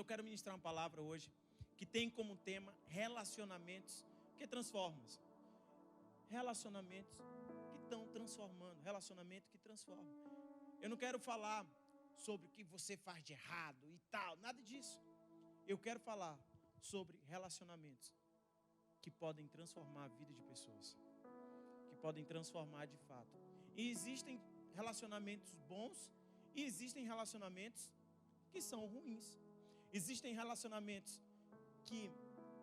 quero ministrar uma palavra hoje que tem como tema relacionamentos que transformam. Relacionamentos que estão transformando, relacionamento que transforma. Eu não quero falar sobre o que você faz de errado e tal, nada disso. Eu quero falar sobre relacionamentos que podem transformar a vida de pessoas, que podem transformar de fato. E existem relacionamentos bons e existem relacionamentos que são ruins. Existem relacionamentos que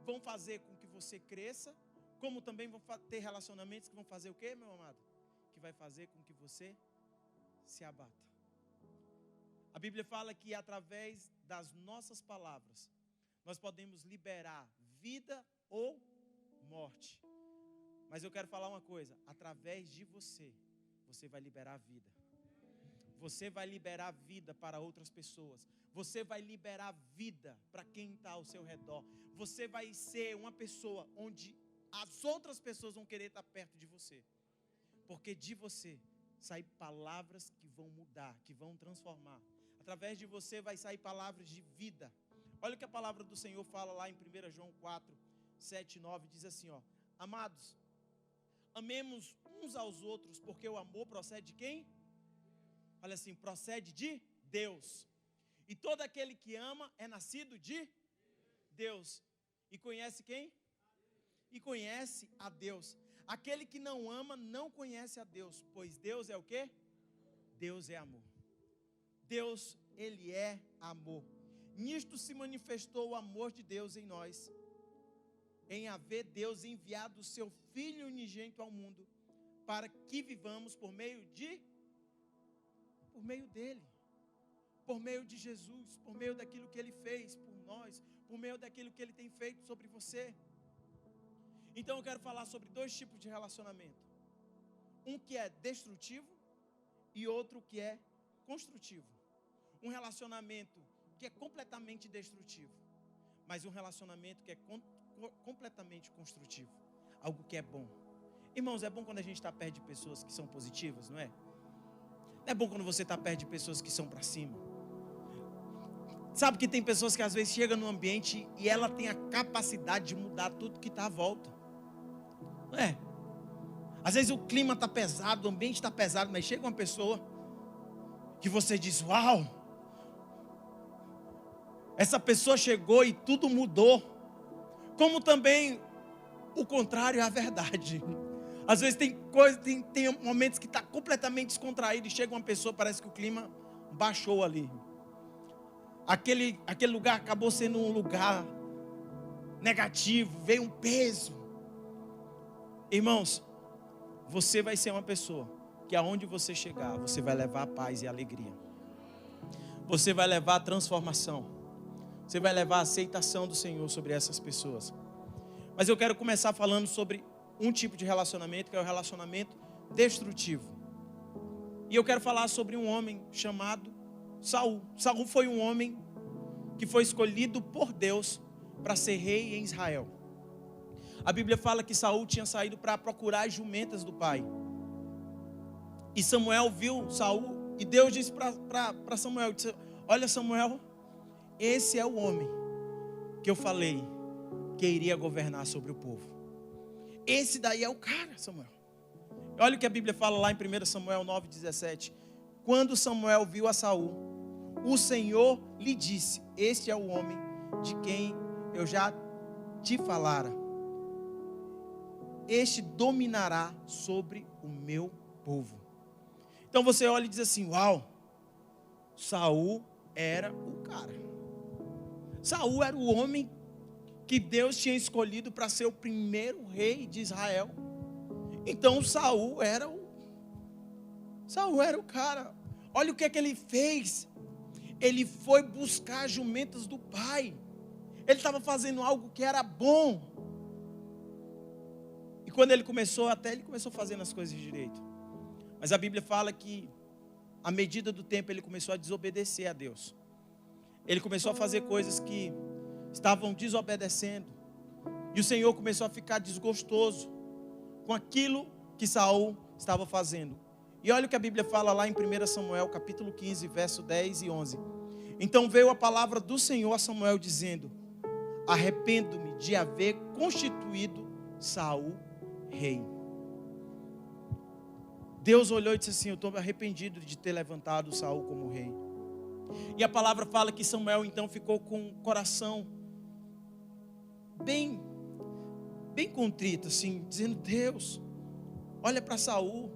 vão fazer com que você cresça, como também vão ter relacionamentos que vão fazer o quê, meu amado? Que vai fazer com que você se abata. A Bíblia fala que através das nossas palavras, nós podemos liberar vida ou morte. Mas eu quero falar uma coisa, através de você, você vai liberar vida. Você vai liberar vida para outras pessoas. Você vai liberar vida para quem está ao seu redor. Você vai ser uma pessoa onde as outras pessoas vão querer estar perto de você. Porque de você saem palavras que vão mudar, que vão transformar. Através de você vai sair palavras de vida. Olha o que a palavra do Senhor fala lá em 1 João 4, 7 e 9. Diz assim, ó: amados, amemos uns aos outros, porque o amor procede de quem? Olha assim, procede de Deus. E todo aquele que ama é nascido de Deus. E conhece quem? E conhece a Deus. Aquele que não ama não conhece a Deus, pois Deus é o quê? Deus é amor. Deus, Ele é amor. Nisto se manifestou o amor de Deus em nós, em haver Deus enviado o seu Filho unigênito ao mundo, para que vivamos por meio dele, por meio de Jesus, por meio daquilo que Ele fez por nós, por meio daquilo que Ele tem feito sobre você. Então eu quero falar sobre dois tipos de relacionamento. Um que é destrutivo e outro que é construtivo. Um relacionamento que é completamente destrutivo, mas um relacionamento que é completamente construtivo. Algo que é bom. Irmãos, é bom quando a gente está perto de pessoas que são positivas, não é? Não é bom quando você está perto de pessoas que são para cima. Sabe que tem pessoas que às vezes chegam no ambiente e ela tem a capacidade de mudar tudo que está à volta. Não é? Às vezes o clima está pesado, o ambiente está pesado, mas chega uma pessoa que você diz, uau, essa pessoa chegou e tudo mudou. Como também o contrário é a verdade. Às vezes tem momentos que está completamente descontraído e chega uma pessoa, parece que o clima baixou ali. Aquele lugar acabou sendo um lugar negativo, veio um peso. Irmãos, você vai ser uma pessoa que aonde você chegar, você vai levar a paz e a alegria. Você vai levar a transformação. Você vai levar a aceitação do Senhor sobre essas pessoas. Mas eu quero começar falando sobre um tipo de relacionamento, que é o relacionamento destrutivo. E eu quero falar sobre um homem chamado Saul. Saul foi um homem que foi escolhido por Deus para ser rei em Israel. A Bíblia fala que Saul tinha saído para procurar as jumentas do pai. E Samuel viu Saul e Deus disse para Samuel, disse, olha Samuel, esse é o homem que eu falei que iria governar sobre o povo. Esse daí é o cara, Samuel. Olha o que a Bíblia fala lá em 1 Samuel 9,17. Quando Samuel viu a Saul, o Senhor lhe disse, este é o homem de quem eu já te falara. Este dominará sobre o meu povo. Então você olha e diz assim, uau, Saul era o cara. Saul era o homem que Deus tinha escolhido para ser o primeiro rei de Israel. Então Saul era o cara. Olha o que é que ele fez. Ele foi buscar as jumentas do pai. Ele estava fazendo algo que era bom. E quando ele começou fazendo as coisas direito. Mas a Bíblia fala que, à medida do tempo, ele começou a desobedecer a Deus. Ele começou a fazer coisas que estavam desobedecendo. E o Senhor começou a ficar desgostoso com aquilo que Saul estava fazendo. E olha o que a Bíblia fala lá em 1 Samuel, capítulo 15, verso 10 e 11. Então veio a palavra do Senhor a Samuel dizendo: arrependo-me de haver constituído Saul rei. Deus olhou e disse assim: eu estou arrependido de ter levantado Saul como rei. E a palavra fala que Samuel então ficou com o coração bem contrito, assim, dizendo: Deus, olha para Saul.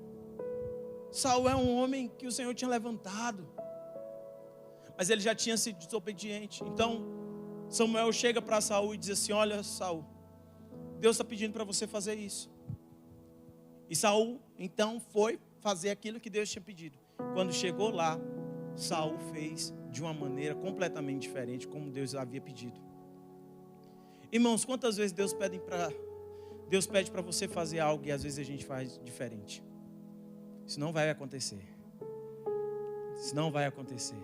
Saul é um homem que o Senhor tinha levantado, mas ele já tinha sido desobediente. Então Samuel chega para Saul e diz assim: olha, Saul, Deus está pedindo para você fazer isso. E Saul então foi fazer aquilo que Deus tinha pedido. Quando chegou lá, Saul fez de uma maneira completamente diferente, como Deus havia pedido. Irmãos, quantas vezes Deus pede para você fazer algo e às vezes a gente faz diferente? Isso não vai acontecer. Isso não vai acontecer.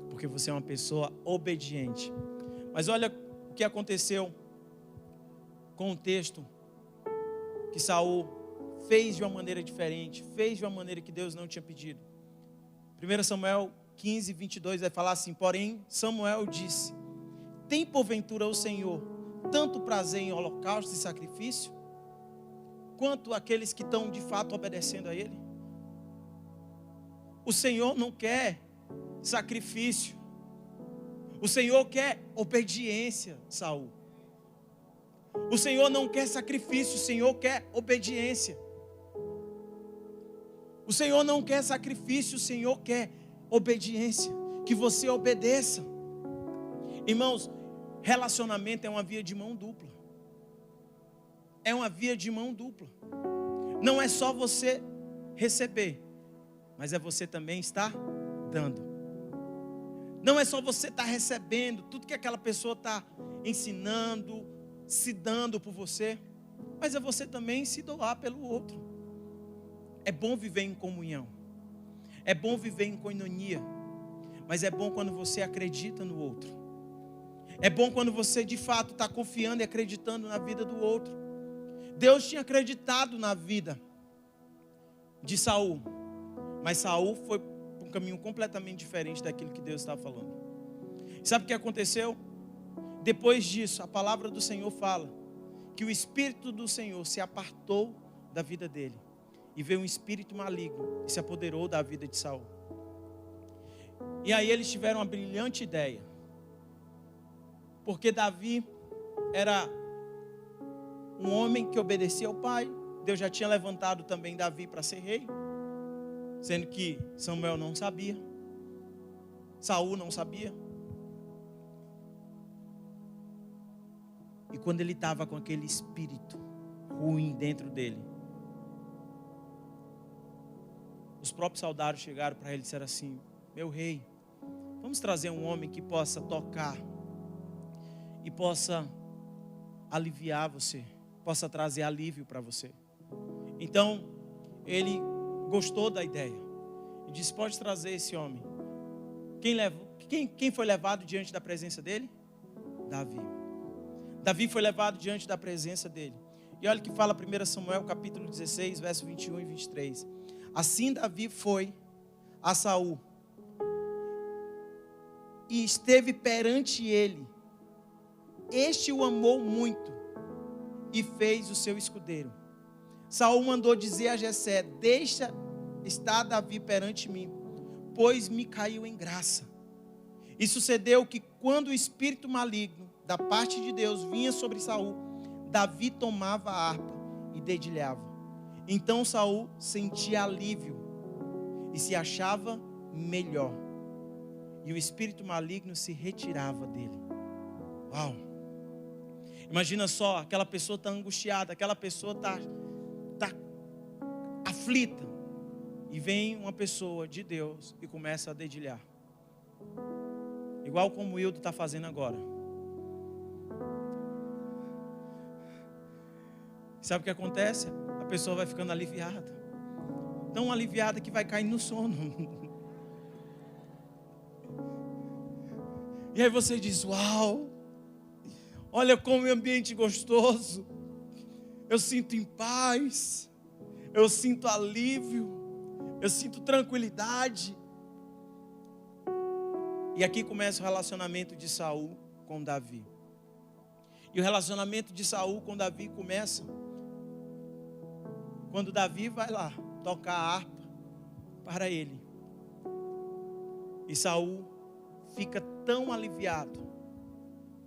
Porque você é uma pessoa obediente. Mas olha o que aconteceu com o texto que Saul fez de uma maneira diferente, fez de uma maneira que Deus não tinha pedido. 1 Samuel 15, 22 vai falar assim: porém Samuel disse: tem porventura o Senhor tanto prazer em holocaustos e sacrifício, quanto aqueles que estão de fato obedecendo a Ele? O Senhor não quer sacrifício, o Senhor quer obediência, Saul. O Senhor não quer sacrifício, o Senhor quer obediência. O Senhor não quer sacrifício, o Senhor quer obediência, que você obedeça. Irmãos, relacionamento é uma via de mão dupla. É uma via de mão dupla. Não é só você receber, mas é você também estar dando. Não é só você estar recebendo tudo que aquela pessoa está ensinando, se dando por você, mas é você também se doar pelo outro. É bom viver em comunhão, é bom viver em koinonia, mas é bom quando você acredita no outro. É bom quando você de fato está confiando e acreditando na vida do outro. Deus tinha acreditado na vida de Saul, mas Saul foi por um caminho completamente diferente daquilo que Deus estava falando. Sabe o que aconteceu? Depois disso, a palavra do Senhor fala que o Espírito do Senhor se apartou da vida dele, e veio um espírito maligno e se apoderou da vida de Saul. E aí eles tiveram uma brilhante ideia, porque Davi era um homem que obedecia ao pai. Deus já tinha levantado também Davi para ser rei, sendo que Samuel não sabia, Saul não sabia. E quando ele estava com aquele espírito ruim dentro dele, os próprios soldados chegaram para ele e disseram assim: meu rei, vamos trazer um homem que possa tocar e possa aliviar você, possa trazer alívio para você. Então ele gostou da ideia e disse: pode trazer esse homem. Quem foi levado diante da presença dele? Davi. Davi foi levado diante da presença dele. E olha o que fala 1 Samuel capítulo 16, verso 21 e 23. Assim Davi foi a Saul e esteve perante ele. Este o amou muito e fez o seu escudeiro. Saul mandou dizer a Jessé: deixa estar Davi perante mim, pois me caiu em graça. E sucedeu que quando o espírito maligno da parte de Deus vinha sobre Saul, Davi tomava a harpa e dedilhava. Então Saul sentia alívio e se achava melhor, e o espírito maligno se retirava dele. Uau! Imagina só, aquela pessoa está angustiada, aquela pessoa está aflita, e vem uma pessoa de Deus e começa a dedilhar, igual como o Hildo está fazendo agora. Sabe o que acontece? A pessoa vai ficando aliviada, tão aliviada que vai cair no sono. E aí você diz: uau, olha como é um ambiente gostoso, eu sinto em paz, eu sinto alívio, eu sinto tranquilidade. E aqui começa o relacionamento de Saul com Davi. E o relacionamento de Saul com Davi começa quando Davi vai lá tocar a harpa para ele. E Saul fica tão aliviado,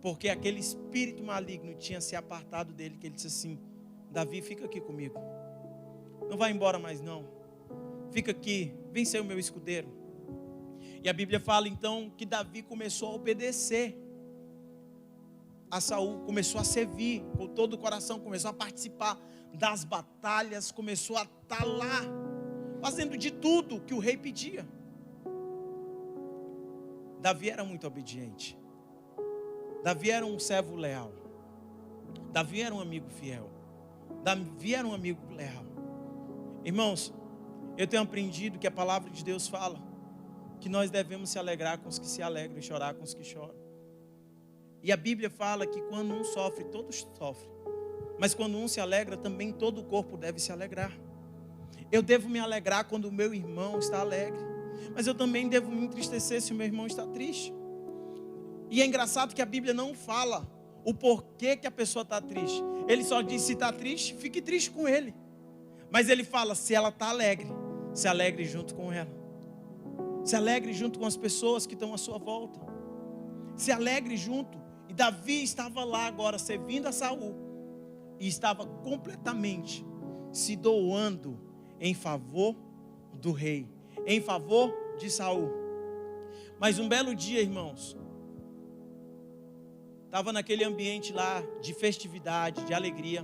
porque aquele espírito maligno tinha se apartado dele, que ele disse assim: Davi, fica aqui comigo. Não vai embora mais não. Fica aqui, vem ser o meu escudeiro. E a Bíblia fala então que Davi começou a obedecer a Saul, começou a servir com todo o coração, começou a participar das batalhas, começou a estar lá, fazendo de tudo que o rei pedia. Davi era muito obediente. Davi era um servo leal. Davi era um amigo fiel. Davi era um amigo leal. Irmãos, eu tenho aprendido que a palavra de Deus fala que nós devemos se alegrar com os que se alegram e chorar com os que choram. E a Bíblia fala que quando um sofre, todos sofrem. Mas quando um se alegra, também todo o corpo deve se alegrar. Eu devo me alegrar quando o meu irmão está alegre, mas eu também devo me entristecer se o meu irmão está triste. E é engraçado que a Bíblia não fala o porquê que a pessoa está triste. Ele só diz: se está triste, fique triste com ele. Mas ele fala: se ela está alegre, se alegre junto com ela. Se alegre junto com as pessoas que estão à sua volta. Se alegre junto. E Davi estava lá agora servindo a Saul, e estava completamente se doando em favor do rei, em favor de Saul. Mas um belo dia, irmãos, estava naquele ambiente lá de festividade, de alegria.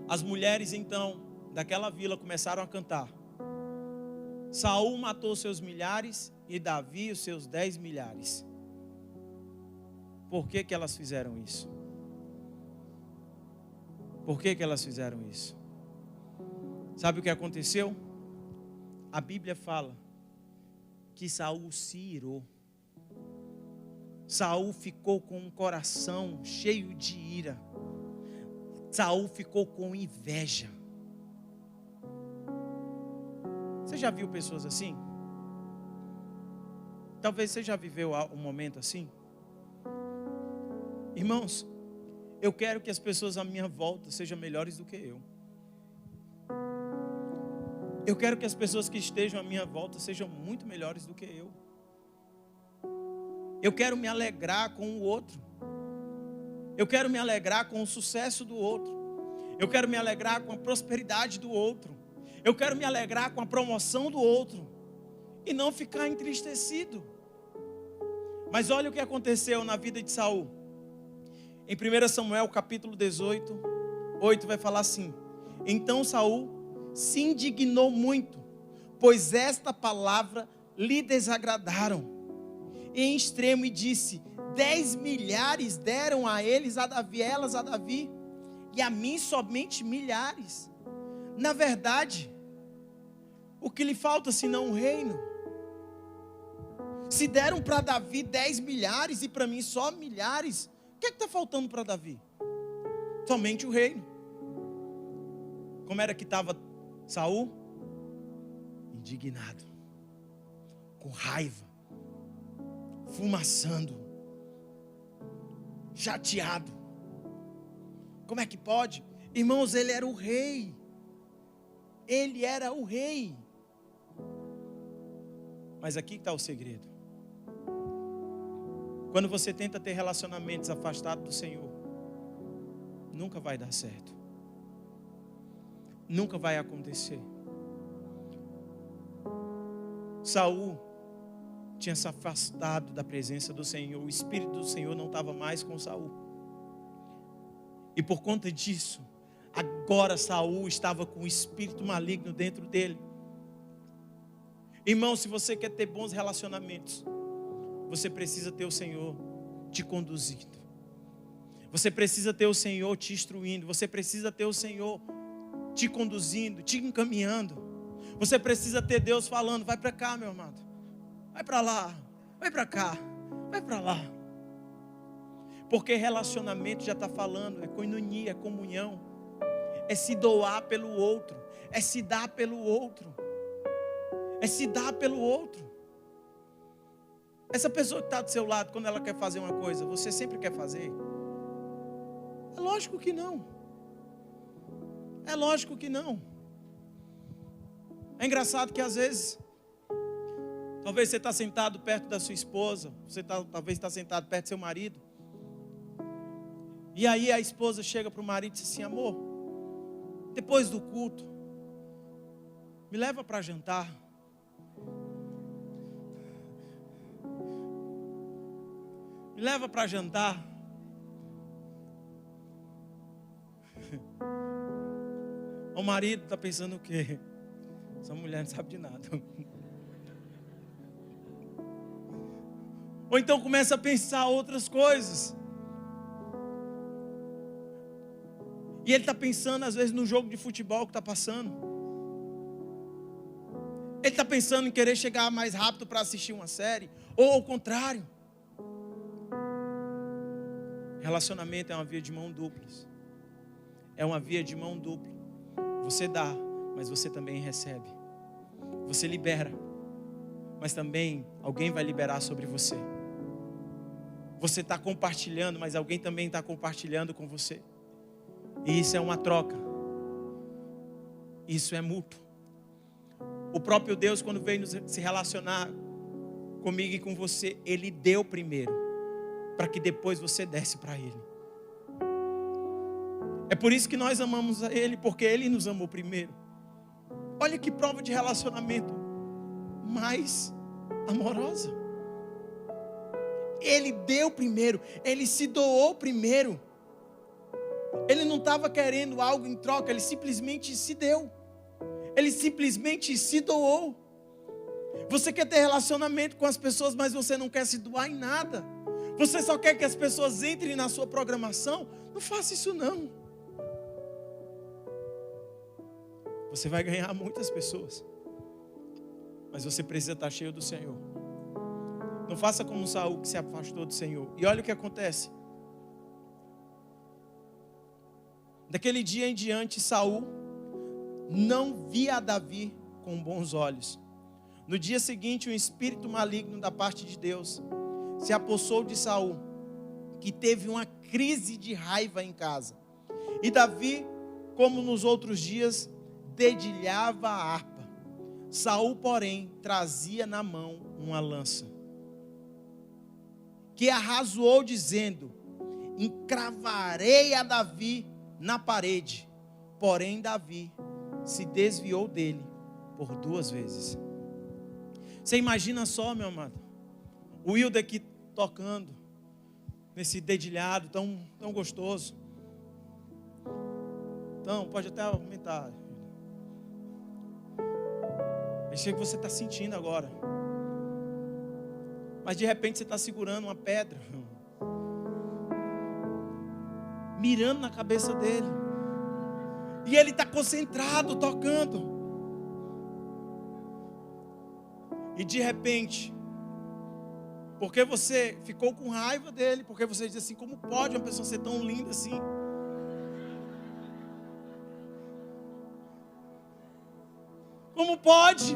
As mulheres então daquela vila começaram a cantar: Saul matou seus milhares e Davi os seus 10 milhares. Por que que elas fizeram isso? Por que que elas fizeram isso? Sabe o que aconteceu? A Bíblia fala que Saul se irou. Saul ficou com um coração cheio de ira. Saul ficou com inveja. Você já viu pessoas assim? Talvez você já viveu um momento assim. Irmãos, eu quero que as pessoas à minha volta sejam melhores do que eu. Eu quero que as pessoas que estejam à minha volta sejam muito melhores do que eu. Eu quero me alegrar com o outro. Eu quero me alegrar com o sucesso do outro. Eu quero me alegrar com a prosperidade do outro. Eu quero me alegrar com a promoção do outro. E não ficar entristecido. Mas olha o que aconteceu na vida de Saul. Em 1 Samuel capítulo 18, 8 vai falar assim: então Saul se indignou muito, pois esta palavra lhe desagradaram em extremo, e disse: 10 milhares deram a eles a Davi, elas a Davi, e a mim somente milhares. Na verdade, o que lhe falta senão um reino? Se deram para Davi 10 milhares e para mim só milhares, o que está faltando para Davi? Somente o reino. Como era que estava Saul? Indignado, com raiva, fumaçando, chateado. Como é que pode? Irmãos, ele era o rei. Ele era o rei. Mas aqui está o segredo. Quando você tenta ter relacionamentos afastados do Senhor, nunca vai dar certo. Nunca vai acontecer. Saul tinha se afastado da presença do Senhor. O Espírito do Senhor não estava mais com Saul. E por conta disso, agora Saul estava com o espírito maligno dentro dele. Irmão, se você quer ter bons relacionamentos, você precisa ter o Senhor te conduzindo. Você precisa ter o Senhor te instruindo. Você precisa ter o Senhor te conduzindo, te encaminhando. Você precisa ter Deus falando: vai para cá, meu amado. Vai para lá. Vai para cá. Vai para lá. Porque relacionamento já está falando, é koinonia, é comunhão. É se doar pelo outro. É se dar pelo outro. É se dar pelo outro. Essa pessoa que está do seu lado, quando ela quer fazer uma coisa, você sempre quer fazer? É lógico que não. É lógico que não. É engraçado que às vezes, talvez você está sentado perto da sua esposa, talvez está sentado perto do seu marido, e aí a esposa chega para o marido e diz assim: amor, depois do culto, me leva para jantar. Me leva para jantar. O marido está pensando o quê? Essa mulher não sabe de nada. Ou então começa a pensar outras coisas. E ele está pensando às vezes no jogo de futebol que está passando. Ele está pensando em querer chegar mais rápido para assistir uma série. Ou ao contrário. Relacionamento é uma via de mão duplas. É uma via de mão dupla. Você dá, mas você também recebe. Você libera, mas também alguém vai liberar sobre você. Você está compartilhando, mas alguém também está compartilhando com você. E isso é uma troca. Isso é mútuo. O próprio Deus, quando veio se relacionar comigo e com você, Ele deu primeiro, para que depois você desse para Ele. É por isso que nós amamos a Ele, porque Ele nos amou primeiro. Olha que prova de relacionamento mais amorosa. Ele deu primeiro, Ele se doou primeiro. Ele não estava querendo algo em troca, Ele simplesmente se deu. Ele simplesmente se doou. Você quer ter relacionamento com as pessoas, mas você não quer se doar em nada. Você só quer que as pessoas entrem na sua programação? Não faça isso não. Você vai ganhar muitas pessoas, mas você precisa estar cheio do Senhor. Não faça como Saul, que se afastou do Senhor. E olha o que acontece. Daquele dia em diante, Saul não via Davi com bons olhos. No dia seguinte, um espírito maligno da parte de Deus se apossou de Saul, que teve uma crise de raiva em casa. E Davi, como nos outros dias, dedilhava a harpa. Saul, porém, trazia na mão uma lança, que arrazoou dizendo: encravarei a Davi na parede. Porém Davi se desviou dele por 2 vezes. Você imagina só, meu amado, o Wilder aqui tocando nesse dedilhado tão gostoso. Então, pode até aumentar. Eu sei que você está sentindo agora. Mas de repente você está segurando uma pedra, mirando na cabeça dele. E ele está concentrado, tocando. E de repente, porque você ficou com raiva dele, porque você diz assim: como pode uma pessoa ser tão linda assim? Como pode?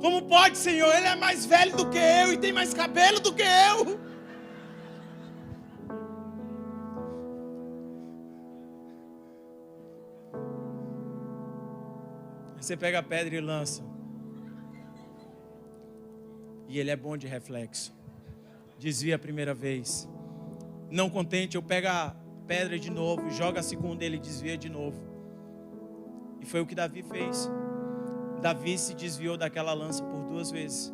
Como pode, Senhor? Ele é mais velho do que eu e tem mais cabelo do que eu. Você pega a pedra e lança. E ele é bom de reflexo. Desvia a primeira vez. Não contente, eu pego a pedra de novo, joga a segunda, ele desvia de novo. E foi o que Davi fez. Davi se desviou daquela lança por 2 vezes.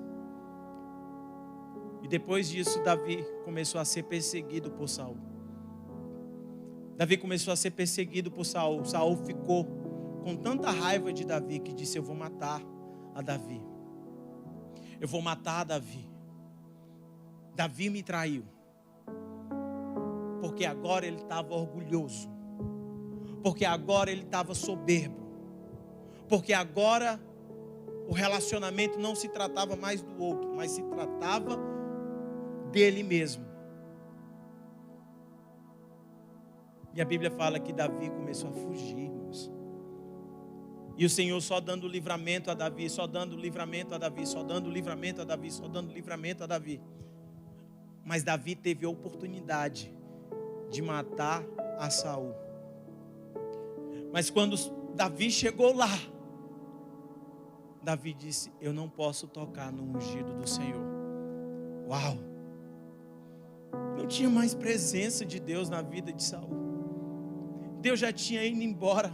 E depois disso, Davi começou a ser perseguido por Saul. Davi começou a ser perseguido por Saul. Saul ficou com tanta raiva de Davi que disse: eu vou matar a Davi. Eu vou matar a Davi. Davi me traiu. Porque agora ele estava orgulhoso. Porque agora ele estava soberbo. Porque agora o relacionamento não se tratava mais do outro, mas se tratava dele mesmo. E a Bíblia fala que Davi começou a fugir, irmãos. E o Senhor só dando livramento a Davi, só dando livramento a Davi, só dando livramento a Davi, só dando livramento a Davi. Mas Davi teve a oportunidade de matar a Saul. Mas quando Davi chegou lá, Davi disse: eu não posso tocar no ungido do Senhor. Uau! Não tinha mais presença de Deus na vida de Saul. Deus já tinha ido embora.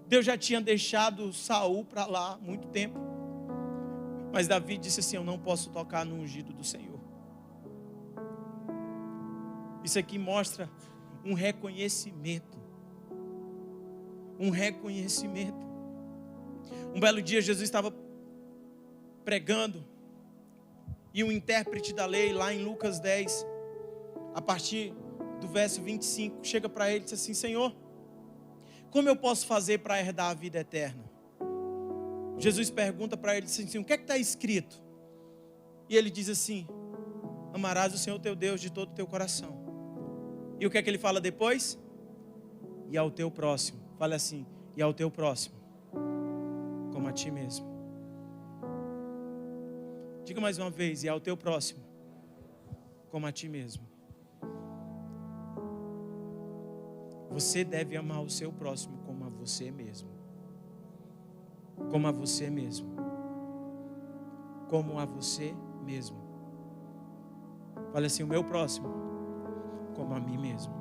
Deus já tinha deixado Saul para lá há muito tempo. Mas Davi disse assim: eu não posso tocar no ungido do Senhor. Isso aqui mostra um reconhecimento. Um reconhecimento. Um belo dia Jesus estava pregando, e um intérprete da lei, lá em Lucas 10, a partir do verso 25, chega para ele e diz assim: Senhor, como eu posso fazer para herdar a vida eterna? Jesus pergunta para ele assim: o que é que está escrito? E ele diz assim: amarás o Senhor teu Deus de todo o teu coração. E o que é que ele fala depois? E ao teu próximo. Fala assim: e ao teu próximo como a ti mesmo. Diga mais uma vez: e ao teu próximo como a ti mesmo. Você deve amar o seu próximo como a você mesmo. Como a você mesmo. Como a você mesmo. Fala assim: o meu próximo como a mim mesmo.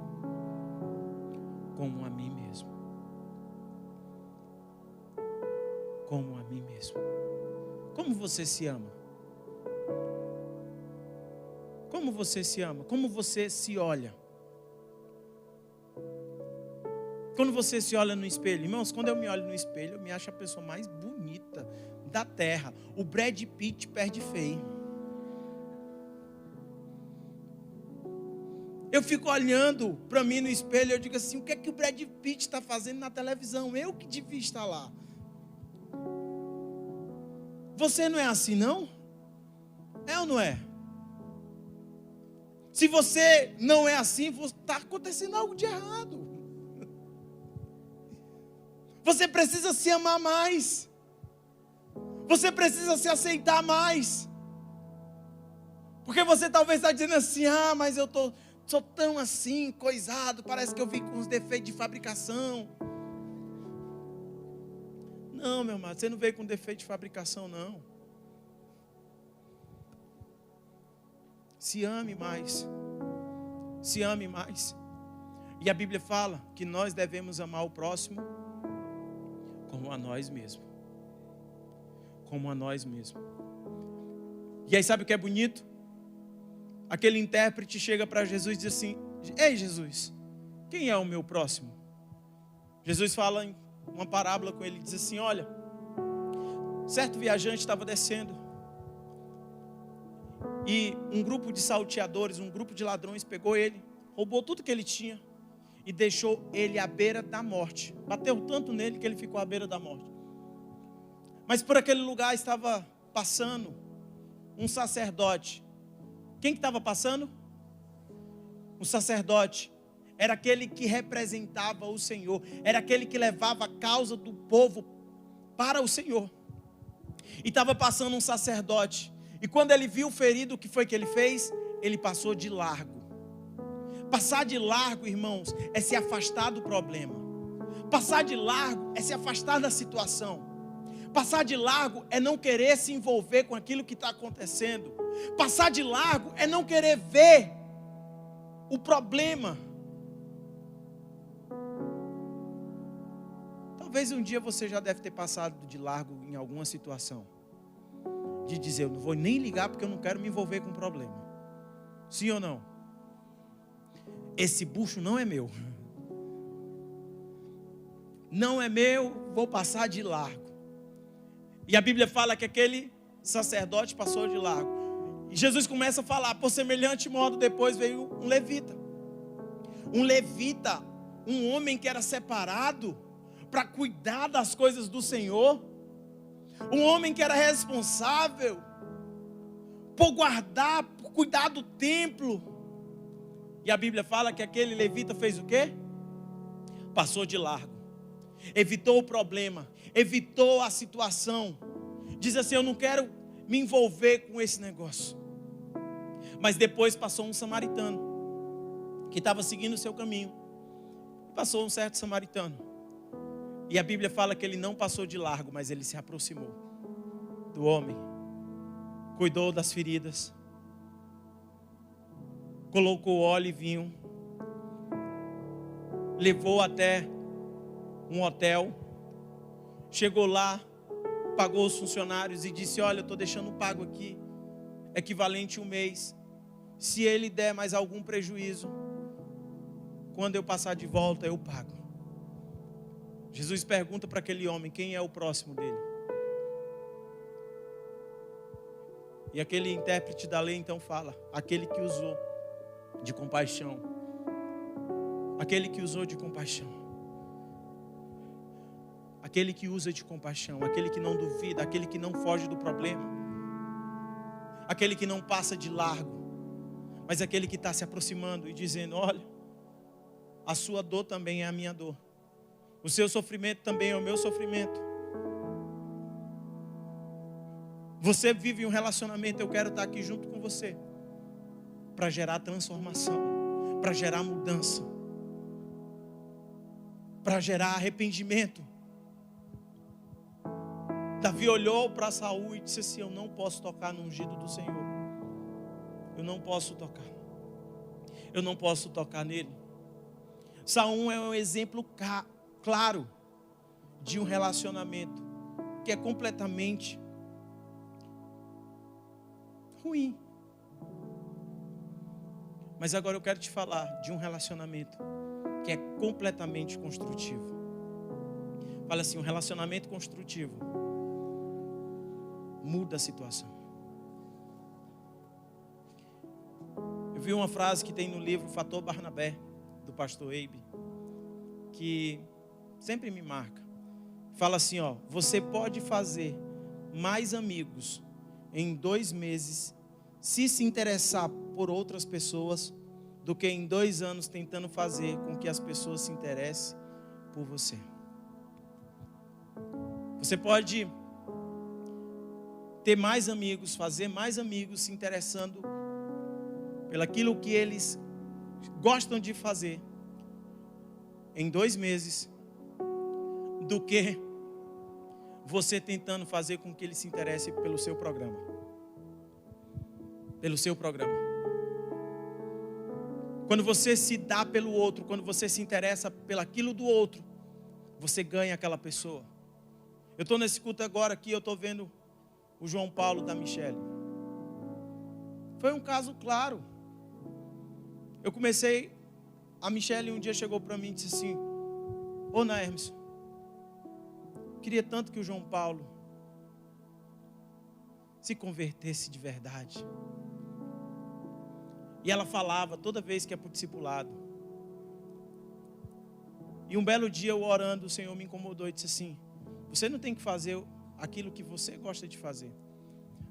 Como a mim mesmo. Como a mim mesmo. Como você se ama? Como você se ama? Como você se olha? Quando você se olha no espelho, irmãos, quando eu me olho no espelho, eu me acho a pessoa mais bonita da terra. O Brad Pitt perde feio. Eu fico olhando para mim no espelho e eu digo assim: o que é que o Brad Pitt está fazendo na televisão? Eu que devia estar lá. Você não é assim, não? É ou não é? Se você não é assim, está acontecendo algo de errado. Você precisa se amar mais. Você precisa se aceitar mais. Porque você talvez está dizendo assim: ah, mas eu sou tão assim, coisado, parece que eu vim com uns defeitos de fabricação. Não, meu amado, você não veio com defeito de fabricação, não. Se ame mais. Se ame mais. E a Bíblia fala que nós devemos amar o próximo como a nós mesmos. Como a nós mesmos. E aí sabe o que é bonito? Aquele intérprete chega para Jesus e diz assim: ei Jesus, quem é o meu próximo? Jesus fala em uma parábola com ele, diz assim: olha, certo viajante estava descendo, e um grupo de salteadores, um grupo de ladrões pegou ele, roubou tudo que ele tinha e deixou ele à beira da morte. Bateu tanto nele que ele ficou à beira da morte. Mas por aquele lugar estava passando um sacerdote. Quem que estava passando? O sacerdote. Era aquele que representava o Senhor. Era aquele que levava a causa do povo para o Senhor. E estava passando um sacerdote. E quando ele viu o ferido, o que foi que ele fez? Ele passou de largo. Passar de largo, irmãos, é se afastar do problema. Passar de largo é se afastar da situação. Passar de largo é não querer se envolver com aquilo que está acontecendo. Passar de largo é não querer ver o problema. Talvez um dia você já deve ter passado de largo em alguma situação. De dizer: eu não vou nem ligar porque eu não quero me envolver com o problema. Sim ou não? Esse bucho não é meu. Não é meu, vou passar de largo. E a Bíblia fala que aquele sacerdote passou de largo. E Jesus começa a falar: por semelhante modo depois veio um levita. Um levita, um homem que era separado para cuidar das coisas do Senhor. Um homem que era responsável por guardar, por cuidar do templo. E a Bíblia fala que aquele levita fez o quê? Passou de largo. evitou o problema, evitou a situação. Diz assim: eu não quero me envolver com esse negócio. Mas depois passou um samaritano, que estava seguindo o seu caminho. Passou um certo samaritano. E a Bíblia fala que ele não passou de largo, mas ele se aproximou do homem. Cuidou das feridas. Colocou óleo e vinho. Levou até um hotel. Chegou lá, pagou os funcionários e disse: olha, eu estou deixando pago aqui, equivalente a um mês. Se ele der mais algum prejuízo, quando eu passar de volta, eu pago. Jesus pergunta para aquele homem: quem é o próximo dele? E aquele intérprete da lei então fala: aquele que usou de compaixão. Aquele que usou de compaixão. Aquele que usa de compaixão. Aquele que não duvida. Aquele que não foge do problema. Aquele que não passa de largo. Mas aquele que está se aproximando e dizendo: olha, a sua dor também é a minha dor. O seu sofrimento também é o meu sofrimento. Você vive um relacionamento, eu quero estar aqui junto com você para gerar transformação, para gerar mudança, para gerar arrependimento. Davi olhou para Saul e disse assim: eu não posso tocar no ungido do Senhor. Eu não posso tocar. Eu não posso tocar nele. Saul é um exemplo claro de um relacionamento que é completamente ruim. Mas agora eu quero te falar de um relacionamento que é completamente construtivo. Fala assim: um relacionamento construtivo muda a situação. Eu vi uma frase que tem no livro Fator Barnabé, do pastor Eibe, que sempre me marca. Fala assim, ó: você pode fazer mais amigos em 2 meses se interessar por outras pessoas do que em 2 anos tentando fazer com que as pessoas se interessem por você. Você pode ter mais amigos, fazer mais amigos se interessando pelaquilo que eles gostam de fazer em 2 meses, do que você tentando fazer com que ele se interesse pelo seu programa. Pelo seu programa. Quando você se dá pelo outro, quando você se interessa pelaquilo do outro, você ganha aquela pessoa. Eu estou nesse culto agora aqui, eu estou vendo o João Paulo da Michele. Foi um caso claro. A Michele um dia chegou para mim e disse assim: ô Naermson, queria tanto que o João Paulo se convertesse de verdade. E ela falava toda vez que é para o discipulado. E um belo dia eu orando, o Senhor me incomodou e disse assim: você não tem que fazer aquilo que você gosta de fazer.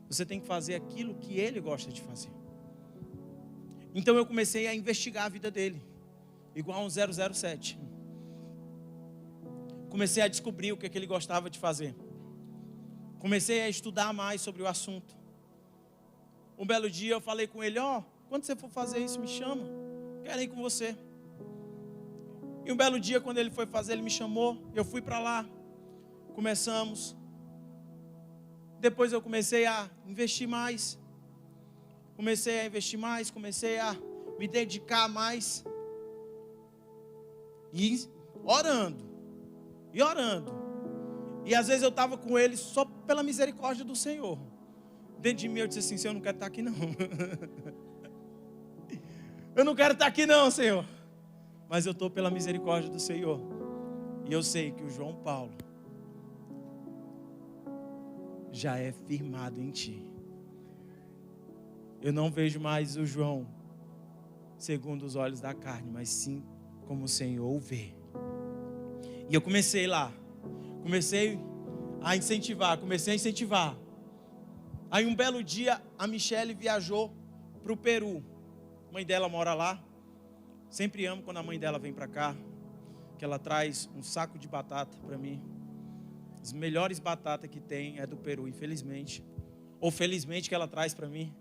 Você tem que fazer aquilo que ele gosta de fazer. Então eu comecei a investigar a vida dele, igual um 007. Comecei a descobrir o que ele gostava de fazer. Comecei a estudar mais sobre o assunto. Um belo dia eu falei com ele: ó, quando você for fazer isso, me chama. Quero ir com você. E um belo dia, quando ele foi fazer, ele me chamou. Eu fui para lá. Começamos. Depois eu comecei a investir mais. Comecei a me dedicar mais. E orando. E às vezes eu estava com ele só pela misericórdia do Senhor. Dentro de mim eu disse assim: Senhor, eu não quero estar aqui não. Eu não quero estar aqui não, Senhor. Mas eu estou pela misericórdia do Senhor. E eu sei que o João Paulo já é firmado em ti. Eu não vejo mais o João segundo os olhos da carne, mas sim como o Senhor o vê. E eu comecei lá. Comecei a incentivar. Aí um belo dia a Michele viajou para o Peru. A mãe dela mora lá. Sempre amo quando a mãe dela vem para cá. que ela traz um saco de batata para mim. As melhores batatas que tem é do Peru, infelizmente. Ou felizmente que ela traz para mim.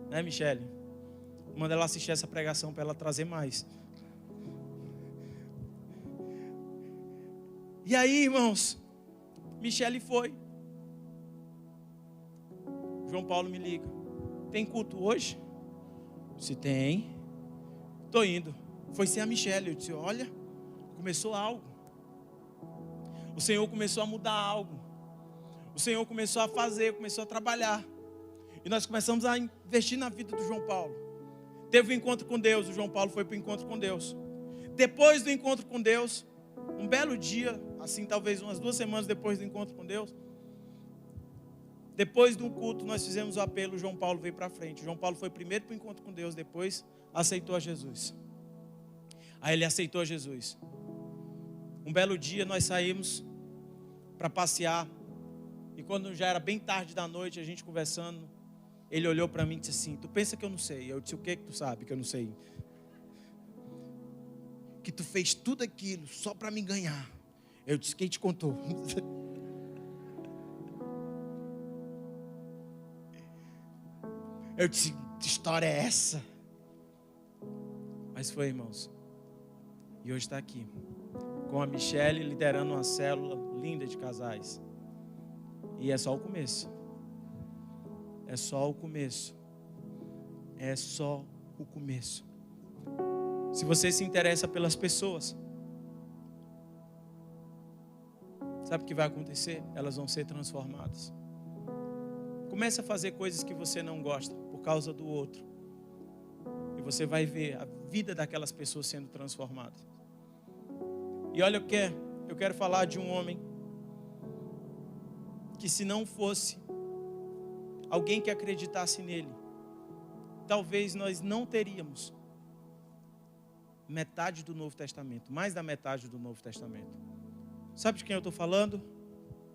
Né, Michele? Manda ela assistir essa pregação para ela trazer mais. E aí, irmãos, Michele foi. João Paulo me liga. Tem culto hoje? Se tem. Estou indo. Foi sem a Michele. Eu disse, olha, começou algo. O Senhor começou a mudar algo. O Senhor começou a fazer, começou a trabalhar. E nós começamos a investir na vida do João Paulo. Teve um encontro com Deus, o João Paulo foi para o encontro com Deus. Depois do encontro com Deus, um belo dia, assim talvez umas 2 semanas depois do encontro com Deus, depois do culto nós fizemos o apelo, o João Paulo veio para frente. O João Paulo foi primeiro para o encontro com Deus, depois aceitou a Jesus. Aí ele aceitou a Jesus. Um belo dia nós saímos para passear. E quando já era bem tarde da noite, a gente conversando, ele olhou para mim e disse assim, tu pensa que eu não sei? Eu disse, o que tu sabe que eu não sei? Que tu fez tudo aquilo só para me ganhar. Eu disse, quem te contou? Eu disse, que história é essa? Mas foi, irmãos. E hoje está aqui, com a Michele liderando uma célula linda de casais. E é só o começo. É só o começo. É só o começo. Se você se interessa pelas pessoas, sabe o que vai acontecer? Elas vão ser transformadas. Comece a fazer coisas que você não gosta por causa do outro. E você vai ver a vida daquelas pessoas sendo transformadas. E olha o que é. Eu quero falar de um homem que, se não fosse alguém que acreditasse nele, talvez nós não teríamos metade do Novo Testamento, mais da metade do Novo Testamento. Sabe de quem eu estou falando?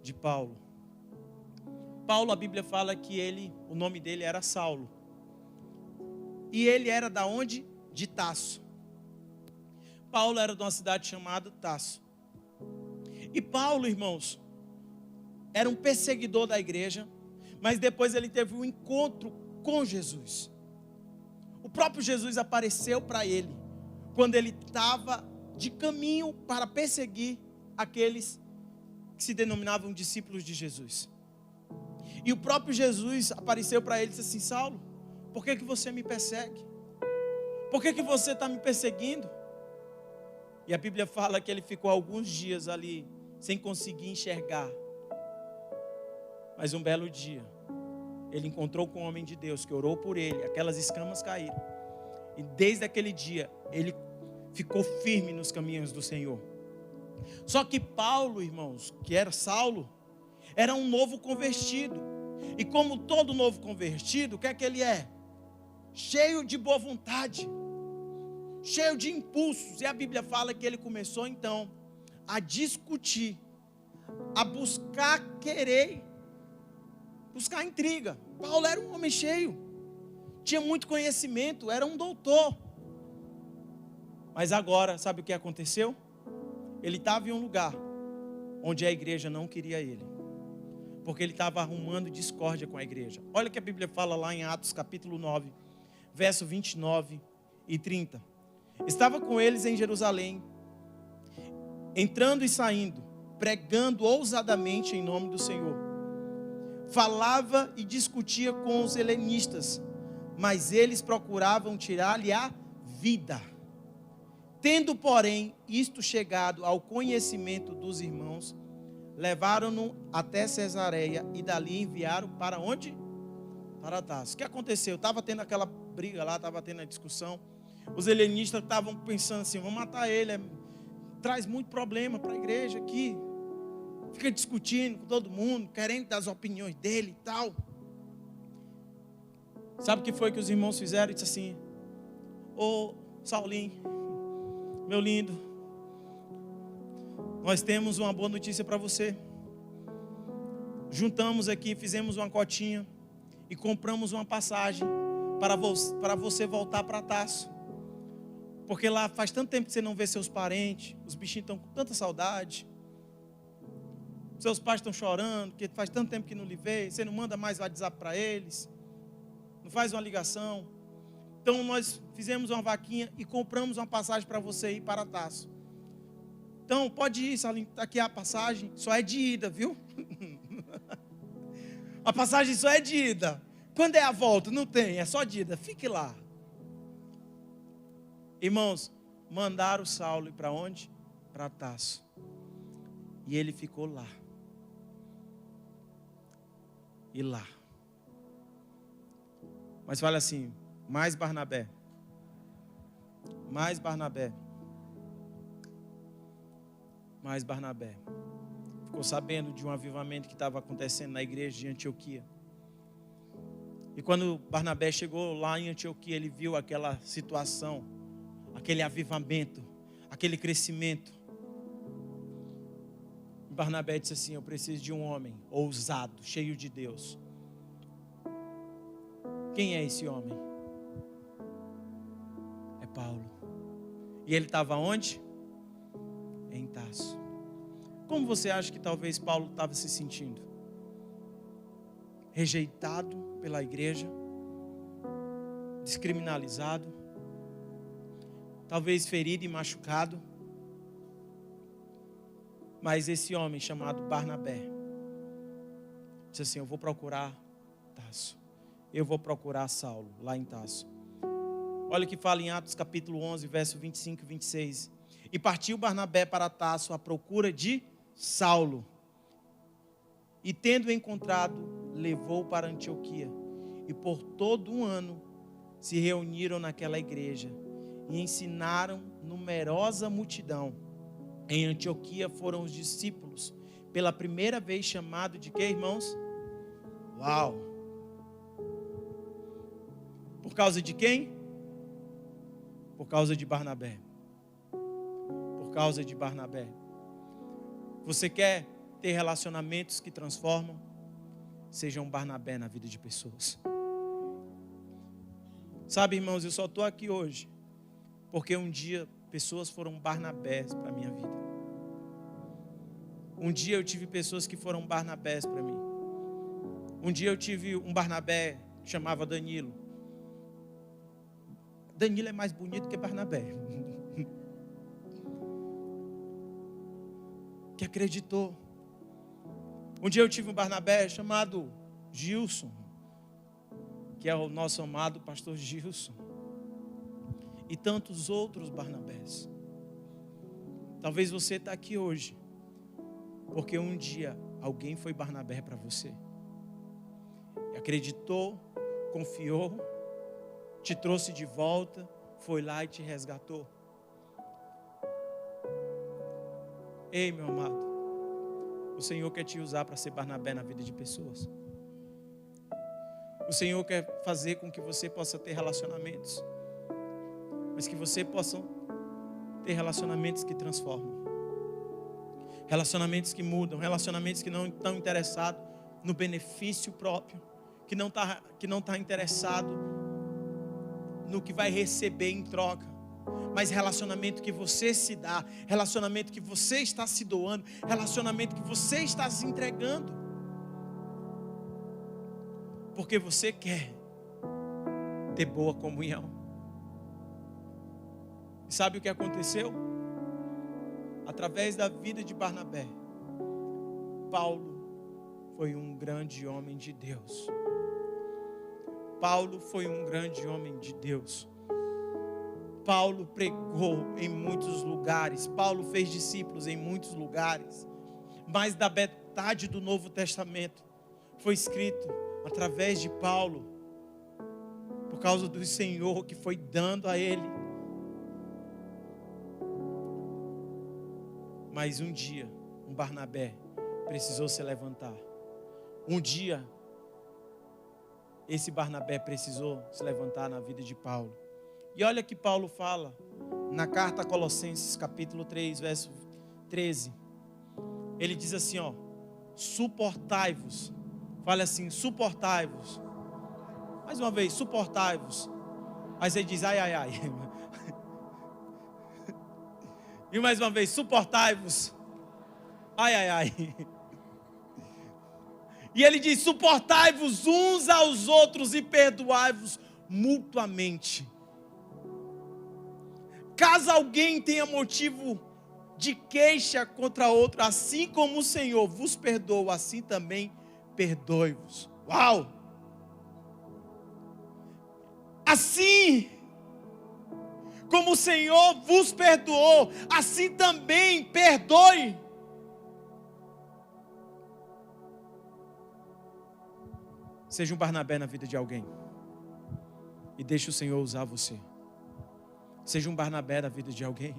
De Paulo. Paulo, a Bíblia fala que o nome dele era Saulo. E ele era da onde? De Tasso. Paulo era de uma cidade chamada Tasso. E Paulo, irmãos, era um perseguidor da igreja, mas depois ele teve um encontro com Jesus. O próprio Jesus apareceu para ele, quando ele estava de caminho para perseguir aqueles que se denominavam discípulos de Jesus. E o próprio Jesus apareceu para ele e disse assim, Saulo, por que você me persegue? Por que você está me perseguindo? E a Bíblia fala que ele ficou alguns dias ali, sem conseguir enxergar. Mas um belo dia, ele encontrou com um homem de Deus, que orou por ele, aquelas escamas caíram. E desde aquele dia, ele ficou firme nos caminhos do Senhor. Só que Paulo, irmãos, que era Saulo, era um novo convertido. E como todo novo convertido, o que é que ele é? Cheio de boa vontade, cheio de impulsos. E a Bíblia fala que ele começou então a discutir, a buscar buscar intriga. Paulo era um homem cheio, tinha muito conhecimento, era um doutor. Mas agora, sabe o que aconteceu? Ele estava em um lugar onde a igreja não queria ele, porque ele estava arrumando discórdia com a igreja. Olha o que a Bíblia fala lá em Atos capítulo 9, verso 29 e 30. Estava com eles em Jerusalém, entrando e saindo, pregando ousadamente em nome do Senhor. Falava e discutia com os helenistas, mas eles procuravam tirar-lhe a vida. Tendo, porém, isto chegado ao conhecimento dos irmãos, levaram-no até Cesareia e dali enviaram para onde? Para Tarso. O que aconteceu? Estava tendo aquela briga lá, estava tendo a discussão. Os helenistas estavam pensando assim, vamos matar ele, traz muito problema para a igreja aqui. Fica discutindo com todo mundo, querendo das opiniões dele e tal. Sabe o que foi que os irmãos fizeram? E disse assim, ô Saulinho, meu lindo, nós temos uma boa notícia para você. Juntamos aqui, fizemos uma cotinha e compramos uma passagem para você voltar para Tarso. Porque lá faz tanto tempo que você não vê seus parentes, os bichinhos estão com tanta saudade. Seus pais estão chorando, porque faz tanto tempo que não lhe vê, você não manda mais WhatsApp para eles, não faz uma ligação. Então nós fizemos uma vaquinha e compramos uma passagem para você ir para Tarso. Então pode ir, Salim, aqui a passagem, só é de ida, viu? A passagem só é de ida. Quando é a volta? Não tem, é só de ida, fique lá. Irmãos, mandaram Saulo ir para onde? Para Tarso. E ele ficou lá. E lá. Mas fala assim, mais Barnabé. Mais Barnabé. Mais Barnabé. Ficou sabendo de um avivamento que estava acontecendo na igreja de Antioquia. E quando Barnabé chegou lá em Antioquia, ele viu aquela situação, aquele avivamento, aquele crescimento. Barnabé disse assim, eu preciso de um homem ousado, cheio de Deus. Quem é esse homem? É Paulo. E ele estava onde? Em Tarso. Como você acha que talvez Paulo estava se sentindo? Rejeitado pela igreja, descriminalizado, talvez ferido e machucado. Mas esse homem chamado Barnabé disse assim, eu vou procurar Tarso. Eu vou procurar Saulo lá em Tarso. Olha o que fala em Atos capítulo 11, verso 25 e 26. E partiu Barnabé para Tarso à procura de Saulo. E tendo encontrado, levou para Antioquia. E por todo um ano se reuniram naquela igreja e ensinaram numerosa multidão. Em Antioquia foram os discípulos, pela primeira vez chamados de quê, irmãos? Uau! Por causa de quem? Por causa de Barnabé. Por causa de Barnabé. Você quer ter relacionamentos que transformam? Seja um Barnabé na vida de pessoas. Sabe, irmãos, eu só estou aqui hoje porque um dia pessoas foram Barnabés para a minha vida. Um dia eu tive pessoas que foram Barnabés para mim. Um dia eu tive um Barnabé que chamava Danilo. Danilo é mais bonito que Barnabé. Que acreditou. Um dia eu tive um Barnabé chamado Gilson, que é o nosso amado pastor Gilson. E tantos outros Barnabés. Talvez você está aqui hoje porque um dia alguém foi Barnabé para você. Acreditou, confiou, te trouxe de volta, foi lá e te resgatou. Ei, meu amado, o Senhor quer te usar para ser Barnabé na vida de pessoas. O Senhor quer fazer com que você possa ter relacionamentos, mas que você possa ter relacionamentos que transformam. Relacionamentos que mudam, relacionamentos que não estão interessados no benefício próprio, que não está interessado no que vai receber em troca, mas relacionamento que você se dá, relacionamento que você está se doando, relacionamento que você está se entregando, porque você quer ter boa comunhão. E sabe o que aconteceu? Através da vida de Barnabé, Paulo foi um grande homem de Deus. Paulo foi um grande homem de Deus. Paulo pregou em muitos lugares. Paulo fez discípulos em muitos lugares. Mas da metade do Novo Testamento foi escrito através de Paulo, por causa do Senhor que foi dando a ele. Mas um dia, um Barnabé precisou se levantar. Um dia, esse Barnabé precisou se levantar na vida de Paulo. E olha que Paulo fala na carta a Colossenses, capítulo 3, verso 13. Ele diz assim, ó, suportai-vos. Fala assim, suportai-vos. Mais uma vez, suportai-vos. Mas ele diz, ai, ai, ai. E mais uma vez, suportai-vos. Ai, ai, ai. E ele diz: suportai-vos uns aos outros e perdoai-vos mutuamente. Caso alguém tenha motivo de queixa contra outro, assim como o Senhor vos perdoa, assim também perdoe-vos. Uau! Assim como o Senhor vos perdoou, assim também perdoe. Seja um Barnabé na vida de alguém e deixe o Senhor usar você. Seja um Barnabé na vida de alguém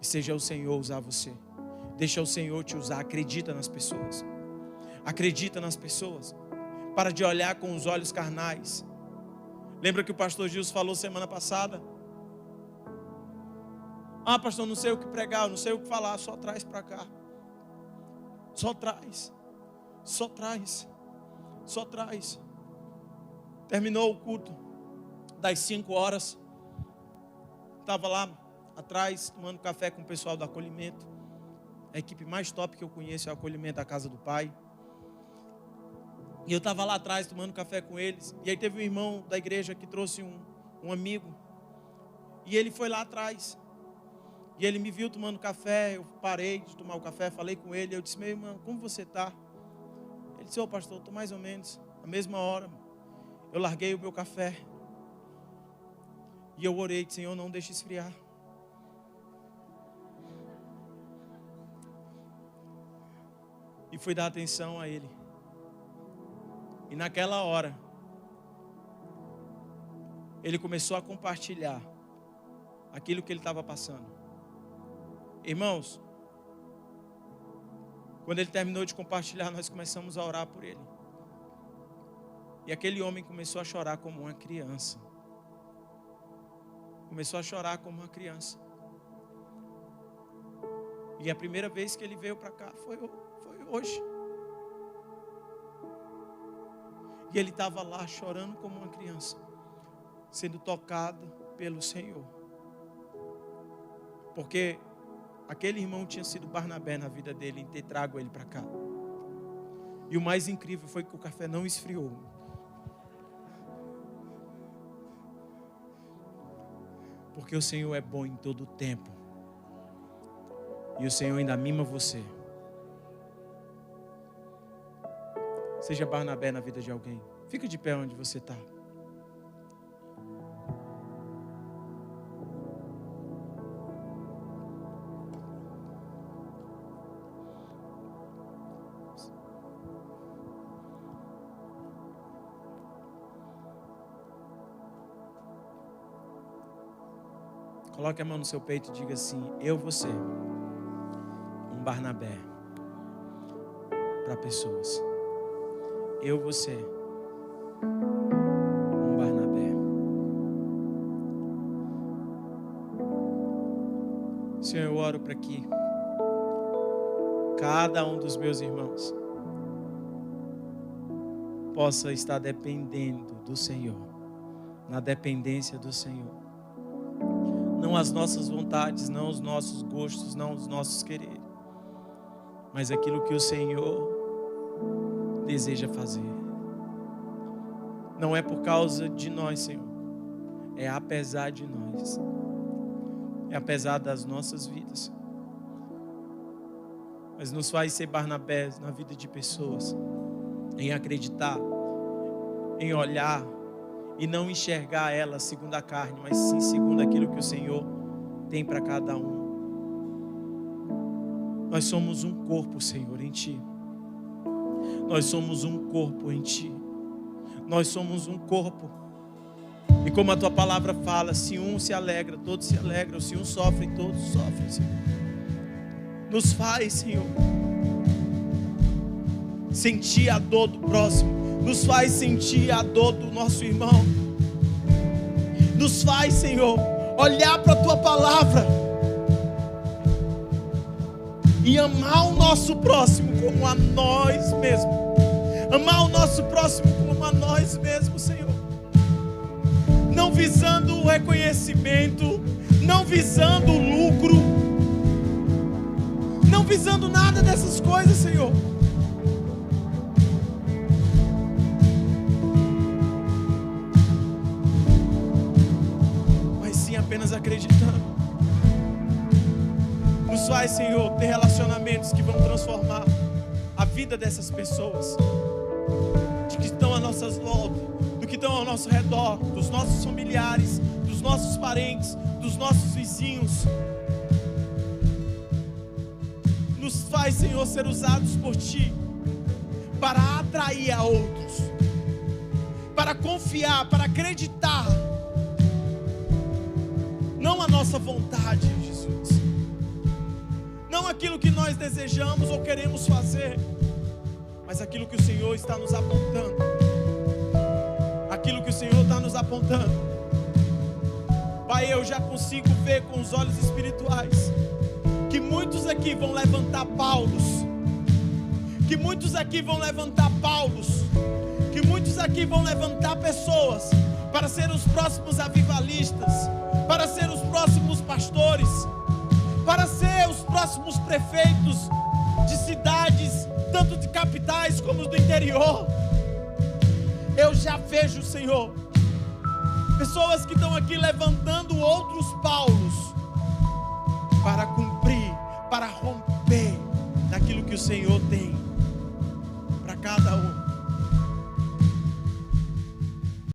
e seja o Senhor usar você. Deixa o Senhor te usar. Acredita nas pessoas. Acredita nas pessoas. Para de olhar com os olhos carnais. Lembra que o pastor Gilson falou semana passada? Ah, pastor, não sei o que pregar, não sei o que falar, só traz para cá. Só traz. Só traz. Só traz. Terminou o culto das 5 horas. Estava lá atrás tomando café com o pessoal do acolhimento. A equipe mais top que eu conheço é o acolhimento da casa do Pai. E eu estava lá atrás tomando café com eles. E aí teve um irmão da igreja que trouxe um amigo. E ele foi lá atrás. E ele me viu tomando café. Eu parei de tomar o café, falei com ele. Eu disse: meu irmão, como você está? Ele disse: ô pastor, estou mais ou menos. Na mesma hora, eu larguei o meu café. E eu orei: Senhor, não deixe esfriar. E fui dar atenção a ele. E naquela hora, ele começou a compartilhar aquilo que ele estava passando. Irmãos, quando ele terminou de compartilhar, nós começamos a orar por ele. E aquele homem começou a chorar como uma criança. Começou a chorar como uma criança. E a primeira vez que ele veio para cá foi hoje. E ele estava lá chorando como uma criança, sendo tocado pelo Senhor. Porque aquele irmão tinha sido Barnabé na vida dele, em ter trago ele para cá. E o mais incrível foi que o café não esfriou. Porque o Senhor é bom em todo o tempo. E o Senhor ainda mima você. Seja Barnabé na vida de alguém. Fica de pé onde você está. Coloque a mão no seu peito e diga assim: eu vou ser um Barnabé para pessoas. Eu vou ser um Barnabé. Senhor, eu oro para que cada um dos meus irmãos possa estar dependendo do Senhor, na dependência do Senhor. Não as nossas vontades, não os nossos gostos, não os nossos quereres, mas aquilo que o Senhor deseja fazer. Não é por causa de nós, Senhor, é apesar de nós, é apesar das nossas vidas, mas nos faz ser Barnabés na vida de pessoas, em acreditar, em olhar e não enxergar ela segundo a carne, mas sim segundo aquilo que o Senhor tem para cada um. Nós somos um corpo, Senhor, em Ti. Nós somos um corpo em Ti. Nós somos um corpo. E como a Tua palavra fala, se um se alegra, todos se alegram. Se um sofre, todos sofrem, Senhor. Nos faz, Senhor, sentir a dor do próximo. Nos faz sentir a dor do nosso irmão. Nos faz, Senhor, olhar para a Tua palavra e amar o nosso próximo como a nós mesmos. Amar o nosso próximo como a nós mesmos, Senhor. Não visando o reconhecimento, não visando o lucro, as coisas, Senhor. Mas sim apenas acreditando. Nos faz, Senhor, ter relacionamentos que vão transformar a vida dessas pessoas, de que estão à nossa volta, do que estão ao nosso redor, dos nossos familiares, dos nossos parentes, dos nossos vizinhos. Nos faz, Senhor, ser usados por Ti para atrair a outros, para confiar, para acreditar, não a nossa vontade, Jesus, não aquilo que nós desejamos ou queremos fazer, mas aquilo que o Senhor está nos apontando, aquilo que o Senhor está nos apontando. Pai, eu já consigo ver com os olhos espirituais que muitos aqui vão levantar Paulos, que muitos aqui vão levantar Paulos, que muitos aqui vão levantar pessoas para ser os próximos avivalistas, para ser os próximos pastores, para ser os próximos prefeitos de cidades, tanto de capitais como do interior. Eu já vejo, Senhor, pessoas que estão aqui levantando outros Paulos para cumprir, para romper naquilo que o Senhor tem para cada um.